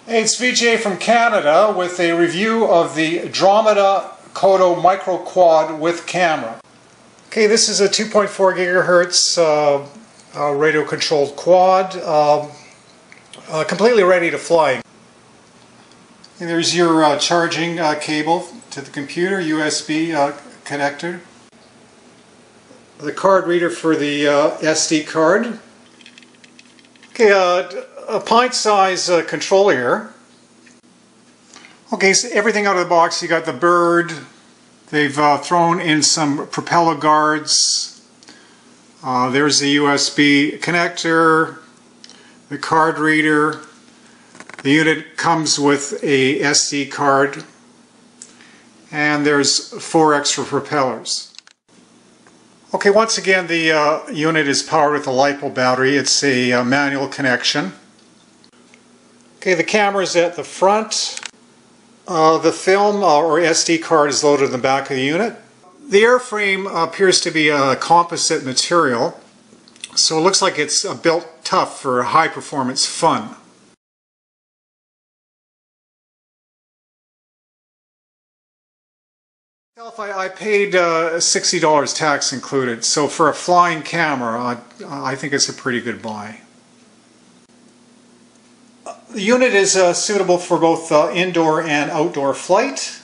Hey, it's VJ from Canada with a review of the Dromeda Kodo Micro Quad with camera. Okay, this is a 2.4 gigahertz radio controlled quad, completely ready to fly. And there's your charging cable to the computer, USB connector. The card reader for the SD card. Okay, a pint-size controller here. Okay, so everything out of the box. You got the bird. They've thrown in some propeller guards. There's the USB connector, the card reader. The unit comes with a SD card, and there's 4 extra propellers. Okay, once again, the unit is powered with a LiPo battery. It's a manual connection. Okay, the camera is at the front. The film or SD card is loaded in the back of the unit. The airframe appears to be a composite material, so it looks like it's built tough for high performance fun. I paid $60 tax included, so for a flying camera I think it's a pretty good buy. The unit is suitable for both indoor and outdoor flight.